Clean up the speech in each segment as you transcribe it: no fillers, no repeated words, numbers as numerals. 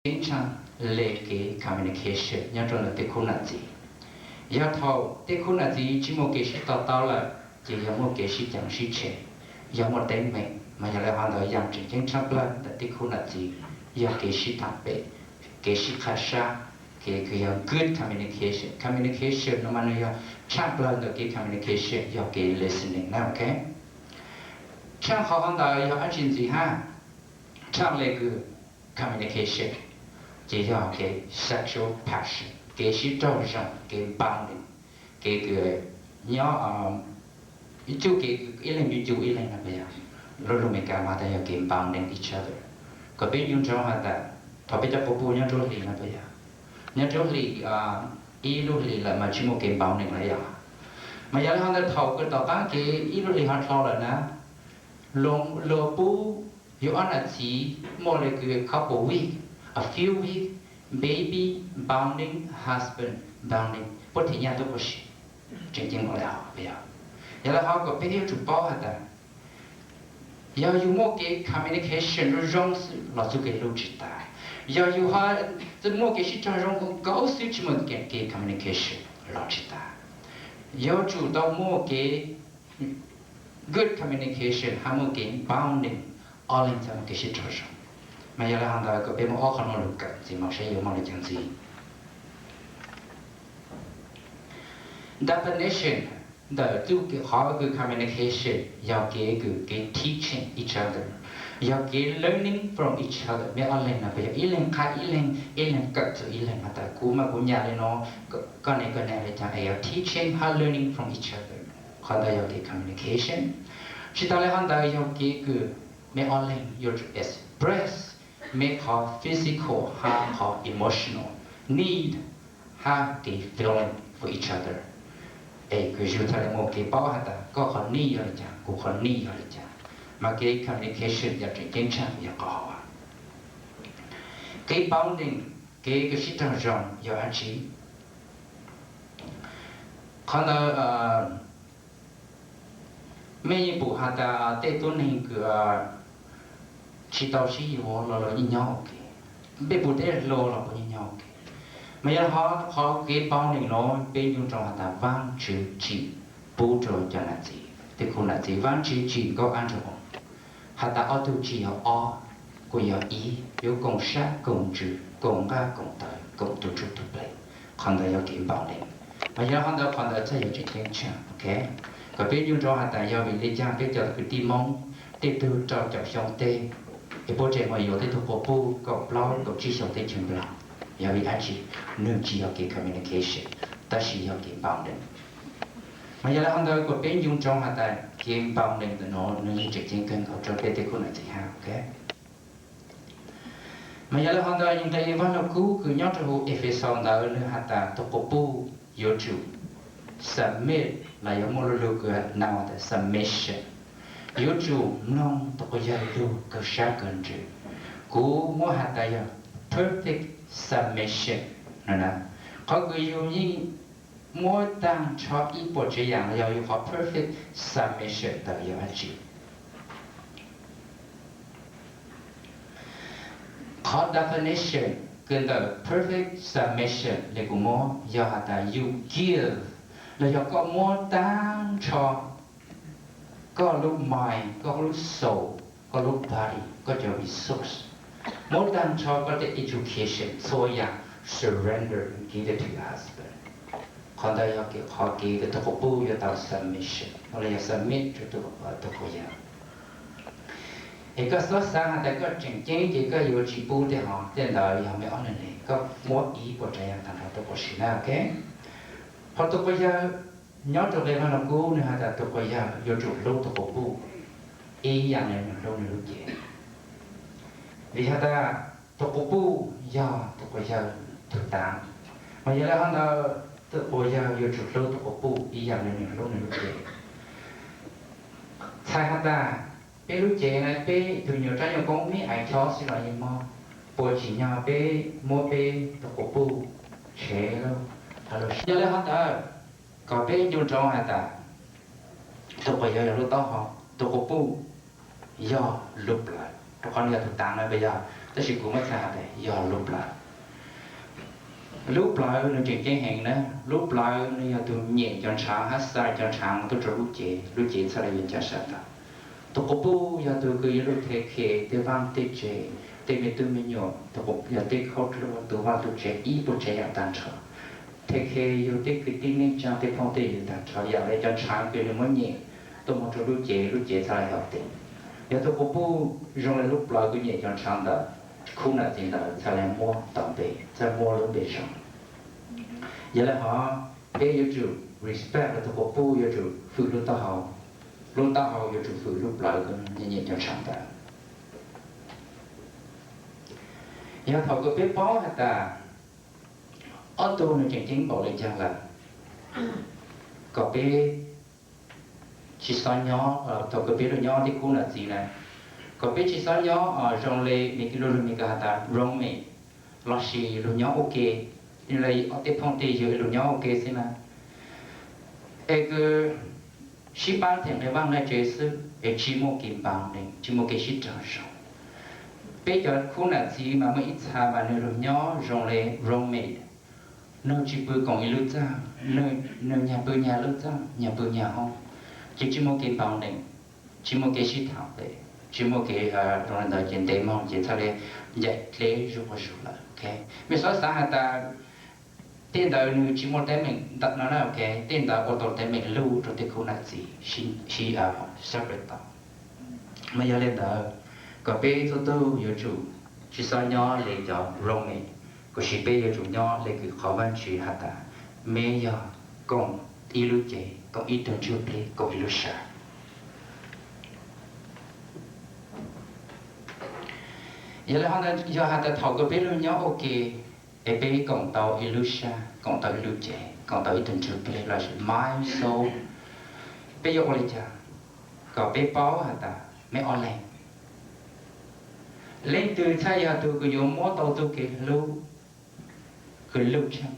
经常来给 communication，要做了对困难子，要头对困难子，只么给是到了，就要么给是讲事情，要么对美，mà giờ lại hoàn toàn dạng chính xác là đối困难子，要给是坦白，给是开沙，给要 good communication，communication，那么呢要差不多的给 communication，要给 listening，那 OK， 唱好hoàn toàn要安心子哈，唱那个 communication。chỉ cho cái sexual passion, cái sự trao rộng, cái bonding, cái nhỏ itu cái ilang itu ilang apa ya, lalu mereka mata ya cái bonding each other. Tapi yang jauh ada, tapi tak popo yang jauh li apa ya, yang jauh li ilu li là mà chỉ một cái bonding là ya. Mà giờ họ đã thâu cái tàu cá cái ilu li họ thâu là na, long lo pu, you anh chỉ mua lại cái couple week. A few weeks, baby bonding, husband bonding, bất thì nhà tôi có gì, chính có đạo bây giờ. Giờ là họ có biết điều chụp bao hết à. Giờ yêu một cái communication nó rong là chủ cái lưu trữ tài. Giờ yêu họ từ một cái sự trao rong cũng có sự chỉ một cái communication là trữ tài. Giờ chủ động một cái good communication, hay một cái bonding, all in một cái sự trao rong. Mà giờ là hoàn toàn có bên một họ không được cả, chỉ mong sẽ yêu mong được chẳng gì. Definition, the two how good communication, giao cái teaching each other, giao cái learning from each other. Mấy anh lên là bây giờ ilen khai ilen cất từ ilen mà ta cú mà cú nhà lên nó cái này là chẳng ai teaching how learning from each other. Còn đây giao cái communication. Chỉ ta lại hoàn toàn giao cái mấy anh lên your express. Make her physical, have her emotional need, have the feeling for each other. Cái chúng ta là một cái bao hạt có khả need rồi chả, có khả need rồi chả. Mà cái communication là chuyện chính xác là có. Cái bonding, cái sự trao rộng do anh chị. Còn là mấy bộ hạt tết tuần này chỉ tao chỉ vô là như nhau kì, bây bữa đấy lo là bao nhiêu nhau kì, mà giờ họ cái bao nhiêu nó bên trong trong hạt vang chữ chỉ bố trợ cho là gì, thì cũng là gì vang chữ chỉ có ăn rồi, hạt ở tu chỉ ở có ý,有共杀共治共爱共德共度处度类，看到有点bao nhiêu, mà giờ看到这有这点强 ，OK， cái bên trong hạt要bị lấy trang cái cho cái tim mong, tiếp theo cho trong tê. Cái bộ trẻ mà yếu thì thuộc bộ bu có bao có chỉ số tới chừng bao, giờ bị anh chị nương chỉ học cái communication, ta chỉ học cái bonding. Mà giờ là anh tôi có bên dùng trong hạt tại cái bonding thì nó nương trực tiếp cần học cho cái thế này thì ha, ok. Mà giờ là anh tôi những cái văn học cũ cứ nhớ cho hồ Ephesos đó là hạt tại thuộc bộ bu yếu chủ submit là yếu một lô cái nào là submission. Yếu chủ nông tôi có giải lưu cơ sở cần chữ cú mua hạt tài perfect submission nè có cái yếu như mua tăng cho ít bộ chế dạng là yếu có perfect submission tại yếu anh chị có definition cần the perfect submission là cú mua yếu hạt tài you give là yếu có mua tăng cho có lúc mind, có lúc soul, có lúc body, có cho resource. Mỗi lần cho có the education, so yeah, surrender and give it to your husband. Còn đây họ cái tôi có bu cho tao submission, hoặc là submit cho tôi có ya. Cái số sáng tại có chính chỉ có yếu chỉ bu để họ tên đời họ mới ăn này, có mỗi ý của trái thằng họ tôi có xin ok. Họ tôi có ya nhớ trong đây nó cũ nữa là tôi coi ra vô trụ lâu tôi có bu ý dạng này lâu này lúc gì vì ta tôi có bu do tôi coi ra thực tạng mà giờ là hắn ta tôi coi ra vô trụ lâu tôi có bu ý dạng này lâu này lúc gì sai hắn ta bé lúc gì này bé từ nhiều trái nhiều con mấy ai cho xin lỗi nhưng mà bố chỉ nhau bé mua bé tôi có bu chế đâu giờ là hắn ta có bên dùng trong hạt ta tôi bây giờ lúc đó họ tôi có bu do lục lại tôi còn giờ thực tạng này bây giờ ta chỉ cũng mất ra đấy giờ lúc lại nó chuyện cái hàng đó lúc lại nó giờ tụi nhẹ cho sáng hát sai cho sáng tôi cho lúc chế sao lại cho sáng đó tôi có bu giờ tôi cứ lúc thế khe tôi vang tê chế tụi mình nhỏ tôi có giờ tê khó luôn tôi vang tụi chế ít bút chế dạng tàn trở thế khe giờ tê cái tin nên trang tê phong tê dạng tàn trở giờ lại cho sáng cái nó mới nhẹ tôi muốn cho lúc chế sao lại học tê giờ tôi có bu rồi là lúc lại cứ nhẹ cho sáng đó không là gì đó sao lại mua tạm bể sao mua luôn bể xong giờ là họ bây giờ chủ respect là tôi có bu giờ chủ phụ luôn tao học giờ chủ phụ lúc lại cứ nhẹ cho sáng đó giờ thầu có biết bó hay ta ở tôi nó chính bảo lên rằng là có biết chỉ sao nhỏ thầu có biết được nhỏ thì cũng là gì này có biết chỉ sao nhỏ ở trong lề mình cái luôn mình cả ta rong mình lo xì luôn nhỏ ok như là ở tiếp phong tì dưới luôn nhỏ ok xem nào cái sĩ ban thì người vang này chơi sư chỉ một kim bằng này chỉ một cái sĩ trang sống bây giờ khu là gì mà mấy ít xa mà nơi luôn nhỏ rong lề rong mình nơi chỉ bự còn ít lúc ra nơi nhà bự nhà lúc ra nhà bự nhà không chỉ một kim bằng này chỉ một cái sĩ thảo đấy chỉ một cái trong đó chuyện tế mong chuyện sao để dạy lễ rồi có số là ok mình nói sao hả ta tên đó nếu chỉ một tên mình đặt nó là ok tên đó ô tô tên mình lưu cho tên khu là gì si separate đó mà giờ lên đó có bé tôi yêu chủ chỉ sao nhỏ lấy cho rong mình có chỉ bé yêu chủ nhỏ lấy cái khó văn chỉ hả ta mấy giờ còn ilu chế còn ít từng chút đi còn ilu sa giờ là họ giờ họ đã thầu cái biết luôn nhớ ok để bé cộng tàu illusion cộng tàu illusion cộng tàu ít chút bé là my soul bé yêu lên cha có bé báo họ ta mấy online lên từ thay giờ tôi cứ dùng mỗi tàu tôi cái lưu chăng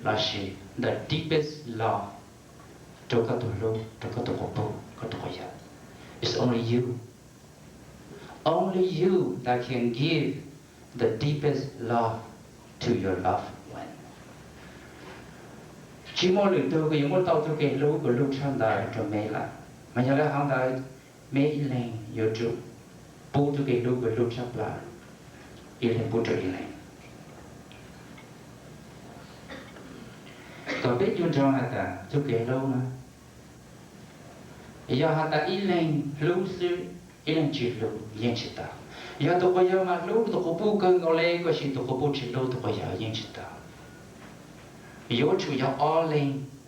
là gì the deepest love cho các tôi lưu cho các tôi có các tôi có giờ it's only you. Only you that can give the deepest love to your loved one. Chỉ một lần tôi cái một tàu tôi cái lúc sang đời cho mẹ là mà giờ là hàng đời mẹ lên yêu chủ bố tôi cái lúc sang là yêu lên bố tôi lên còn biết chôn trong hạt ta tôi cái lâu nữa giờ hạt ta yêu lên lúc xưa ilan chilo yen chita ya to ko ya ma lu to ko pu ko ngole ko shi to ko pu chilo to ko ya yen chita yo chu ya all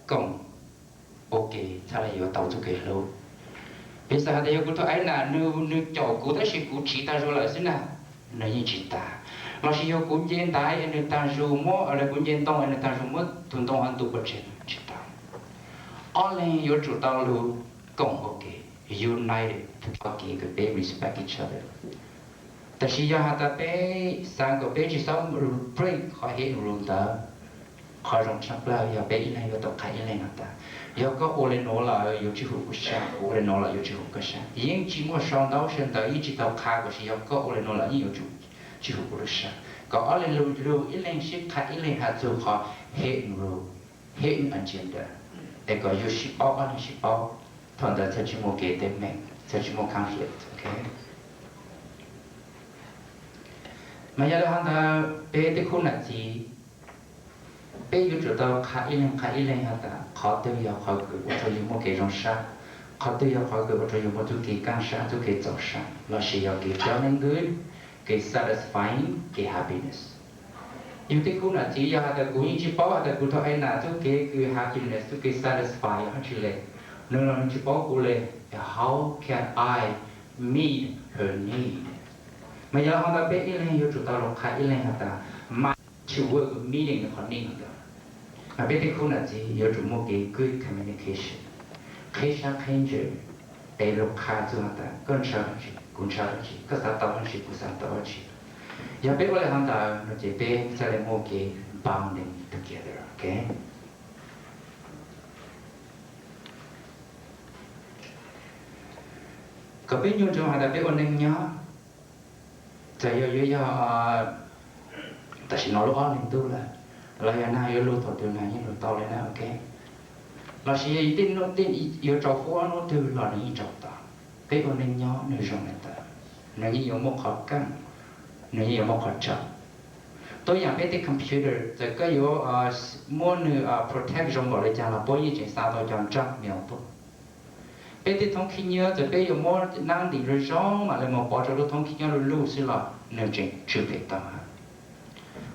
công ok cha là yo tàu to ke lo bây giờ đây yo to ai na nu cho ko ta shi ku chi ta rồi là xin na na yen chita mà shi yo ku yen dai en ta ju mo ở ku yen tong en ta ju mo tun tong an tu ko chen chita all yo chu tao lu công ok united to be respect each other. Ta chỉ cho ta bé sang có bé chỉ sống break khỏi hết rồi ta khỏi rong chắp lại giờ bé này có tập khai này ta giờ có ô lên nó là yêu chịu của sa ô lên nó là yêu chịu của sa nhưng chỉ một sáng đó xem ta ý chỉ tập khai của giờ có ô lên nó là yêu chịu của sa có ô lên lưu ý lên ship khai ý lên hạt dù họ hết rồi hết anh chuyện đó để có yêu ship bao anh ship bao thằng đó theo chỉ một cái tên mình such more conflict, okay? Mà giờ là hắn bé cái khu này gì bé yêu chủ tao khai lên hắn ta khó tiêu yêu khó gửi vào cho những một cái rong sa khó tiêu yêu khó gửi vào cho những một cái càng sa cái giàu sa là chỉ yêu cái feeling good cái satisfying cái happiness yêu cái khu này gì giờ hắn ta cũng chỉ bảo hắn ta cũng thôi anh nào cái happiness cái satisfy hắn chỉ lấy nên là chỉ bảo cũng lấy how can I meet her need? Mà giờ họ đã biết lên yêu chủ tao lộc khai lên hả ta mà chủ work meeting là còn nên được. Mà biết cái khu là gì yêu chủ một cái good communication. Khi sang khen chữ để lộc khai cho hả ta con sao gì cũng sao gì có sao tao gì cũng sao tao gì. Giờ biết là hả ta nó chỉ biết sẽ là một cái bonding together, okay? Có biết nhung trong hạt biết ôn nhớ giờ yo ta chỉ nói lúc on lên tu là na yo lu thọ từ này như lu tao lên na ok là chỉ tin nó tin yo trâu phô nó từ là nó trâu ta cái con nên nhỏ nó rong này ta nó như yo một khó căng nó như yo một khó chậm tôiอย่างcái computer จะก็有mua nữ protect trong gọi là chả là bôi như chuyện sao tôi chọn chắc miêu tốt cái thông khí nhớจะcái有mua năng đi rồi gió mà lại một bỏ cho thông khí nhớ rồi lưu xí là nữ chuyện chưa biết ta